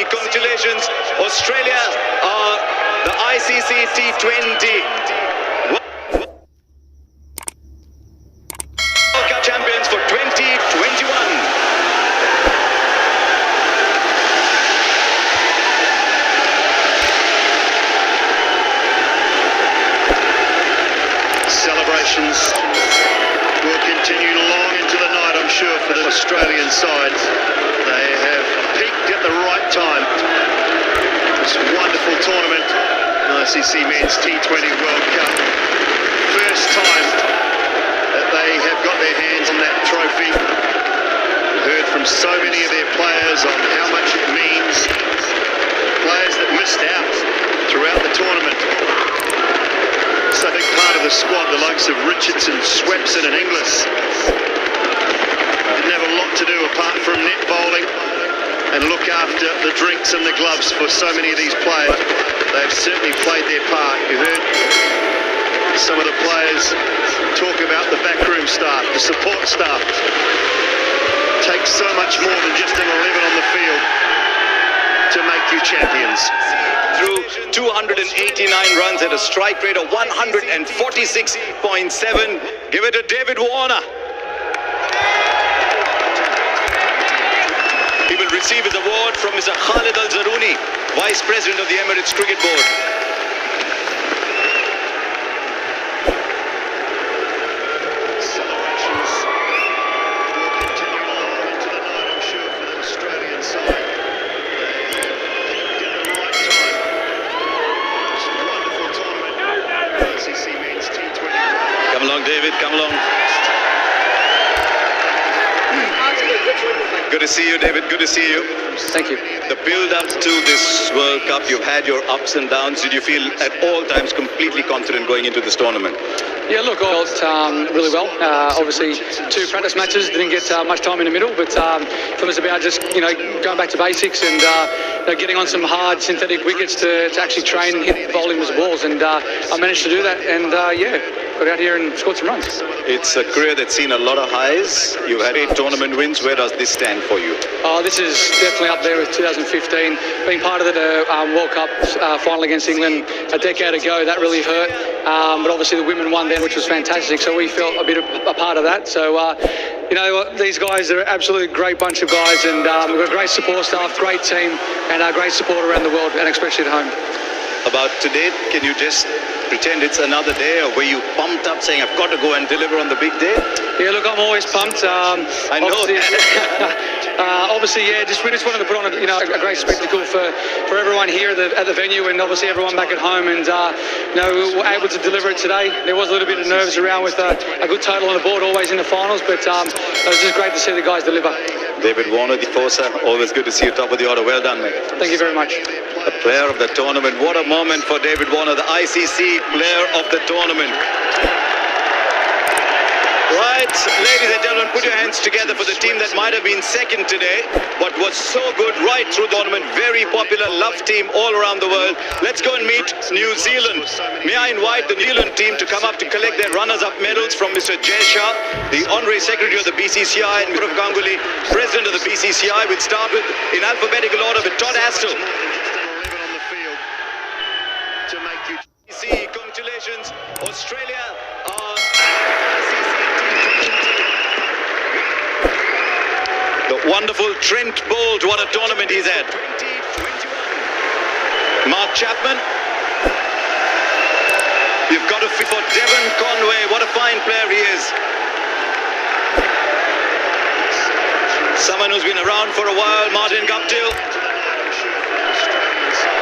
Congratulations, Australia are the ICC T20 World Cup champions for 2021. Celebrations will continue long into the night, I'm sure, for the Australian side. They have peaked at the right time. This wonderful tournament, ICC Men's T20 World Cup. First time that they have got their hands on that trophy. We've heard from so many of their players on how much it means. Players that missed out throughout the tournament. So I think part of the squad, the likes of Richardson, Swepson and Inglis, didn't have a lot to do apart from net bowling and look after the drinks and the gloves for so many of these players. They've certainly played their part. You heard some of the players talk about the backroom staff, the support staff. It takes so much more than just an 11 on the field to make you champions. Through 289 runs at a strike rate of 146.7. Give it to David Warner. He will receive his award from Mr. Khalid Al-Zaruni, Vice President of the Emirates Cricket Board. Celebrations will continue on into the night, I'm sure, for the Australian side. Come along, David, come along. Good to see you, David, good to see you. Thank you. The build-up to this World Cup, you've had your ups and downs. Did you feel at all times completely confident going into this tournament? Yeah, look, I felt really well. Obviously, 2 practice matches, didn't get much time in the middle, but for me it's about just, going back to basics and getting on some hard synthetic wickets to actually train and hit bowling with balls, and I managed to do that, and got out here and scored some runs. It's a career that's seen a lot of highs. You've had 8 tournament wins. Where does this stand for you? This is definitely up there with 2015. Being part of the World Cup final against England a decade ago, that really hurt. But obviously the women won then, which was fantastic. So we felt a bit of a part of that. So, these guys are an absolutely great bunch of guys, and we've got a great support staff, great team, and great support around the world, and especially at home. About today, can you just pretend it's another day, or were you pumped up saying, I've got to go and deliver on the big day? Yeah, look, I'm always pumped. I know. Obviously, we just wanted to put on a great spectacle for everyone here at the venue, and obviously everyone back at home, and we were able to deliver it today. There was a little bit of nerves around with a good total on the board, always in the finals, but it was just great to see the guys deliver. David Warner, the forcer, always good to see you top of the order. Well done, mate. Thank you very much. The player of the tournament. What a moment for David Warner, the ICC player of the tournament. Right, ladies and gentlemen, put your hands together for the team that might have been second today, but was so good right through the tournament. Very popular, loved team all around the world. Let's go and meet New Zealand. May I invite the New Zealand team to come up to collect their runners-up medals from Mr. Jay Shah, the Honorary Secretary of the BCCI, and Mr. Ganguly, President of the BCCI. We'll start with, in alphabetical order, with Todd Astle. Congratulations, Australia are the wonderful Trent Boult. What a tournament he's had. Mark Chapman. You've got to feel for Devon Conway. What a fine player he is. Someone who's been around for a while, Martin Guptill.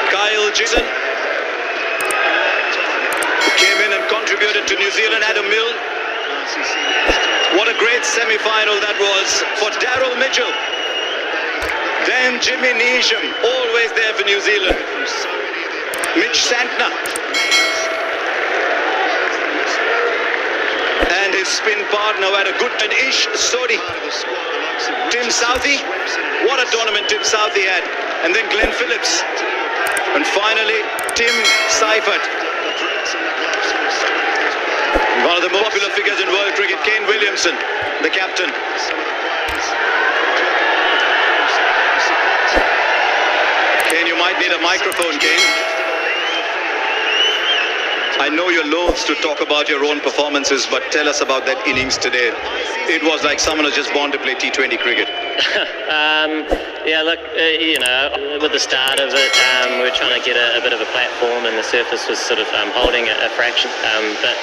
Kyle Jason. Came in and contributed to New Zealand. Adam Milne. What a great semi-final that was for Daryl Mitchell. Then Jimmy Neesham, always there for New Zealand. Mitch Santner. And his spin partner had a good one, Ish Sodhi. Tim Southey. What a tournament Tim Southey had. And then Glenn Phillips. And finally, Tim Seifert. One of the most popular figures in world cricket, Kane Williamson, the captain. Kane, you might need a microphone, Kane. I know you're loath to talk about your own performances, but tell us about that innings today. It was like someone was just born to play T20 cricket. Yeah, look, with the start of it, we were trying to get a bit of a platform, and the surface was sort of holding a fraction. But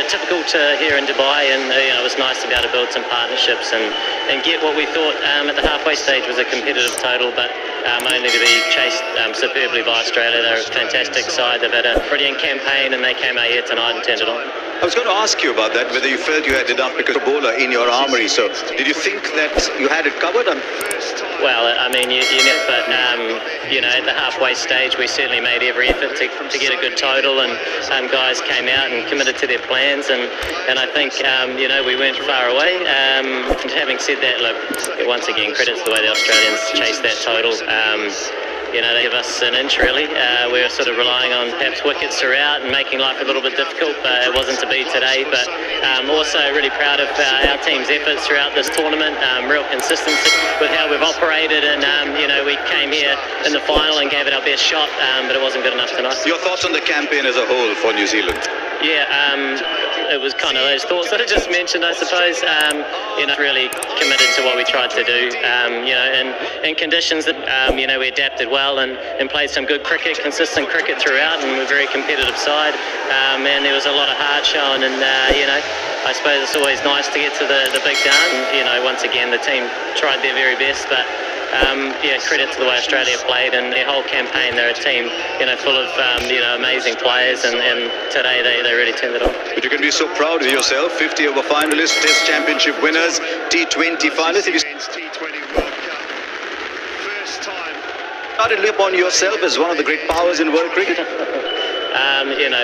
typical to here in Dubai, and it was nice to be able to build some partnerships and get what we thought at the halfway stage was a competitive total, but only to be chased superbly by Australia. They're a fantastic side. They've had a brilliant campaign, and they came out here tonight and turned it on. I was going to ask you about that, whether you felt you had enough because of bowler in your armoury. So did you think that you had it covered? Well, I mean, you know, but at the halfway stage, we certainly made every effort to get a good total, and guys came out and committed to their plans, and I think we weren't far away. Having said that, look, once again, credits the way the Australians chased that total. They give us an inch, really. We were sort of relying on perhaps wickets throughout and making life a little bit difficult, but it wasn't to be today. But also really proud of our team's efforts throughout this tournament. Real consistency with how we've operated, and we came here in the final and gave it our best shot, but it wasn't good enough tonight. Your thoughts on the campaign as a whole for New Zealand? Yeah, it was kind of those thoughts that I just mentioned, I suppose. Really committed to what we tried to do. In conditions that we adapted well and played some good cricket, consistent cricket throughout, and we're a very competitive side. And there was a lot of heart shown, and I suppose it's always nice to get to the big dance. Once again, the team tried their very best, but credit to the way Australia played and their whole campaign. They're a team, full of amazing players, and today they really turned it on. But you can be so proud of yourself. 50 over finalists, Test Championship winners, T20 finalists. T20 World Cup. First time. Started to look upon yourself as one of the great powers in world cricket.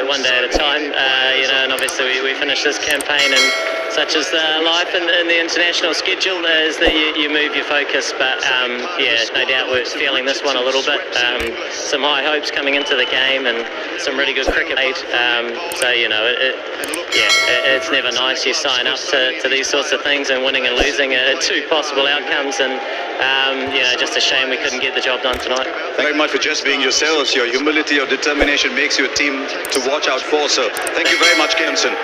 One day at a time. And obviously we finished this campaign, and such as life in the international schedule is that you move your focus. But no doubt we're feeling this one a little bit. Some high hopes coming into the game, and some really good cricket played. It's never nice. You sign up to these sorts of things, and winning and losing are two possible outcomes. And just a shame we couldn't get the job done tonight. Thank you very much for just being yourselves. Your humility, your determination makes you a team to watch out for. So thank you very much, Williamson.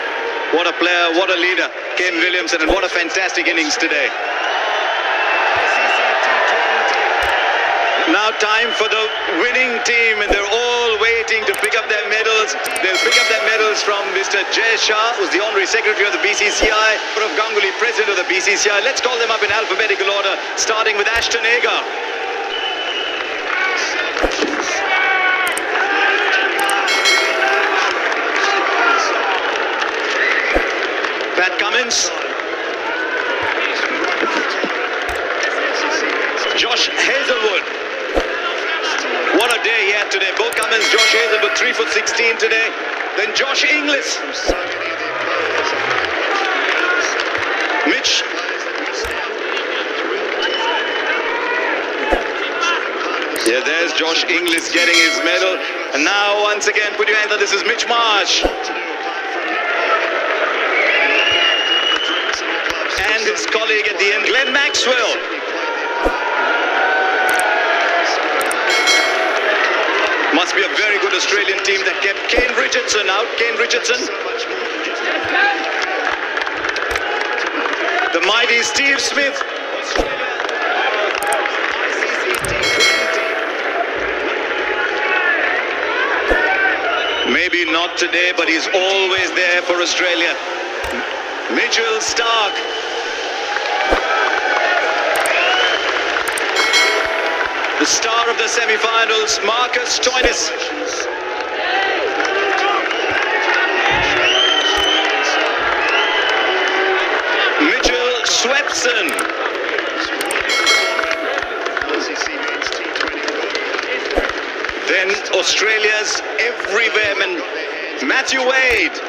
What a player, what a leader, Kane Williamson, and what a fantastic innings today. Now time for the winning team, and they're all waiting to pick up their medals. They'll pick up their medals from Mr. Jay Shah, who's the Honorary Secretary of the BCCI, Gaurav Ganguly, President of the BCCI. Let's call them up in alphabetical order, starting with Ashton Agar. Pat Cummins. Josh Hazelwood. What a day he had today. Bo Cummins, Josh Hazelwood, 3 for 16 today. Then Josh Inglis. Mitch. Yeah, there's Josh Inglis getting his medal. And now, once again, put your hands up. This is Mitch Marsh. And his colleague at the end, Glenn Maxwell. Must be a very good Australian team that kept Kane Richardson out. Kane Richardson. The mighty Steve Smith. Maybe not today, but he's always there for Australia. Mitchell Stark. The star of the semi-finals, Marcus Stoinis. Mitchell Swepson. Then Australia's everywhere man, Matthew Wade.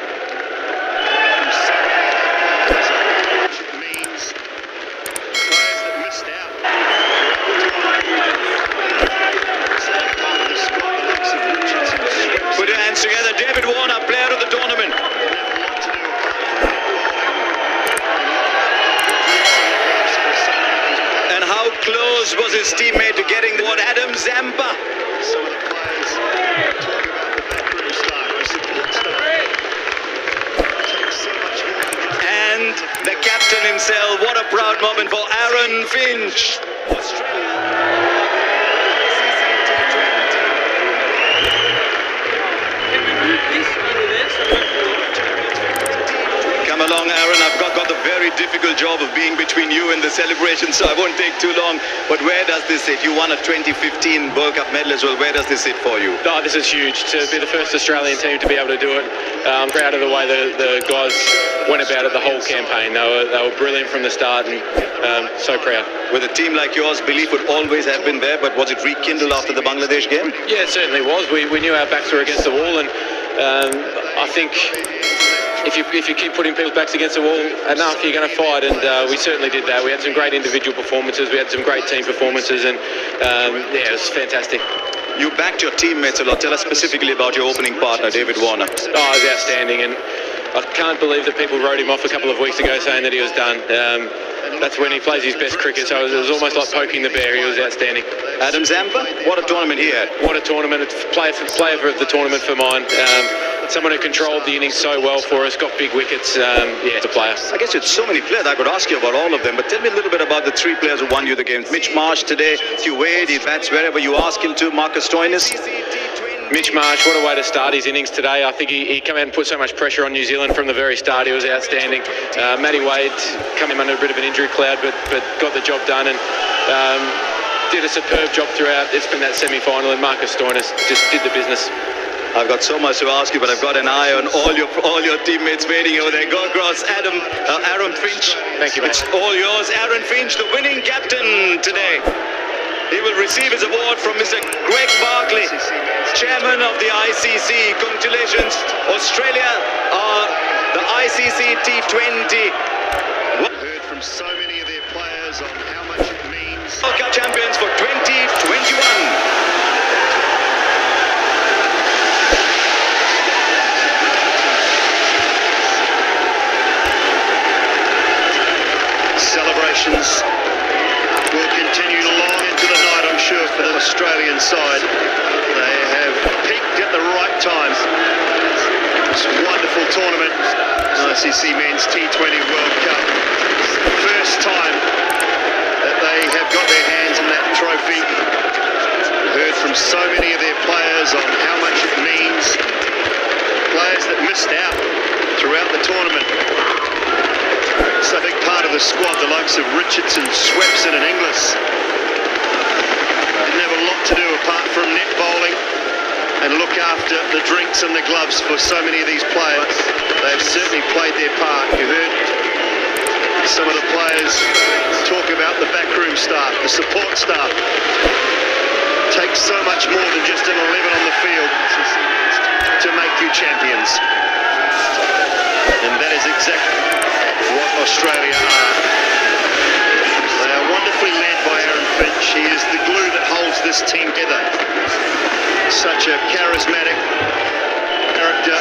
Put your hands together. David Warner, player of the tournament. close was his teammate to getting the award? Adam Zampa. Some of the players talk about the backroom staff, the support staff. Takes so much more than just... And the captain himself, what a proud moment for Aaron Finch. Come along, Aaron. I've got the very difficult job of being between you and the celebration, so I won't take too long. But where does this sit? You won a 2015 World Cup medal as well. Where does this sit for you? Oh, this is huge. To be the first Australian team to be able to do it. I'm proud of the way the guys went about it the whole campaign. They were brilliant from the start, and so proud. With a team like yours, belief would always have been there, but was it rekindled after the Bangladesh game? Yeah, it certainly was. We knew our backs were against the wall, and I think if you keep putting people's backs against the wall enough, you're going to fight, and we certainly did that. We had some great individual performances, we had some great team performances, and yeah, it was fantastic. You backed your teammates a lot. Tell us specifically about your opening partner, David Warner. Oh, it was outstanding, and I can't believe that people wrote him off a couple of weeks ago saying that he was done. That's when he plays his best cricket, so it was almost like poking the bear. He was outstanding. Adam Zampa, what a tournament he had. What a tournament. Player of the tournament for mine. Someone who controlled the innings so well for us, got big wickets. Yeah, it's a player. I guess it's so many players. I could ask you about all of them, but tell me a little bit about the three players who won you the game. Mitch Marsh today, Hugh Wade, he bats wherever you ask him to. Marcus Stoinis. Mitch Marsh, what a way to start his innings today. I think he came out and put so much pressure on New Zealand from the very start. He was outstanding. Matty Wade coming under a bit of an injury cloud, but got the job done, and did a superb job throughout. It's been that semi-final, and Marcus Stoinis just did the business. I've got so much to ask you, but I've got an eye on all your teammates waiting over there. Go across, Aaron Finch. Thank you, mate. It's all yours. Aaron Finch, the winning captain today. He will receive his award from Mr. Greg Barkley, chairman of the ICC. Congratulations. Australia are the ICC T20. Heard from so many of their players on how much it means. World Cup champions for 2021. Celebrations will continue long into the night, I'm sure, for the Australian side. They have peaked at the right time. This wonderful tournament, ICC Men's T20 World Cup. First time that they have got their hands on that trophy. Heard from so many of their players on how much it means. Players that missed out throughout the tournament. It's a big part of the squad, the likes of Richardson, Swepson and Inglis. Didn't have a lot to do apart from net bowling and look after the drinks and the gloves for so many of these players. They've certainly played their part. You heard some of the players talk about the backroom staff, the support staff. It takes so much more than just an 11 on the field to make you champions. And that is exactly what Australia are. They are wonderfully led by Aaron Finch. He is the glue that holds this team together. Such a charismatic character,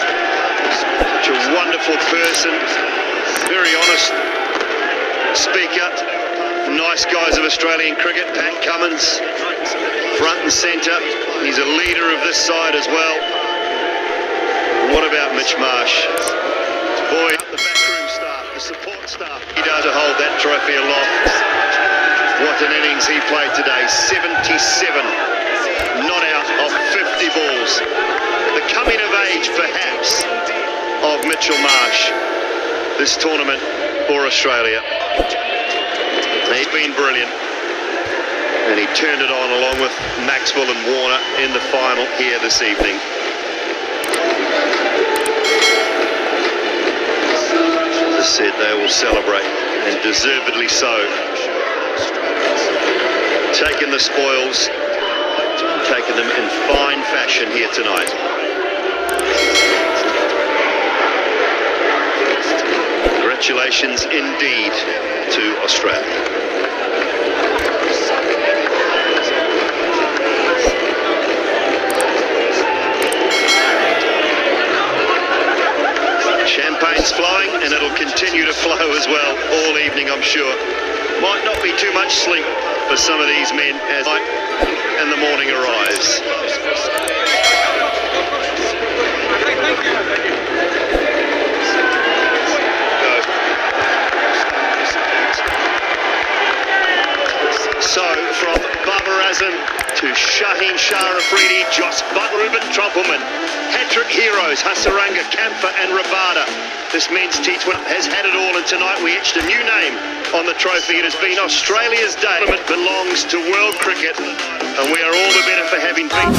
such a wonderful person, very honest speaker. Nice guys of Australian cricket. Pat Cummins, front and centre. He's a leader of this side as well. What about Mitch Marsh? Boy, the backroom staff, the support staff. He does to hold that trophy aloft. What an innings he played today. 77 not out of 50 balls. The coming of age, perhaps, of Mitchell Marsh this tournament for Australia. He's been brilliant, and he turned it on along with Maxwell and Warner in the final here this evening. As I said, they will celebrate, and deservedly so. Taking the spoils, and taking them in fine fashion here tonight. Congratulations indeed to Australia. Champagne's flowing, and it'll continue to flow as well all evening, I'm sure. Might not be too much sleep for some of these men as night and the morning arrives. So from Babar Azam to Shaheen Shah Afridi, Joss Butt, Ruben Trumpelman, hat-trick heroes Hasaranga, Kampfer and Rabada. This men's T20 has had it all, and tonight we etched a new name on the trophy. It has been Australia's day. It belongs to world cricket, and we are all the better for having beaten.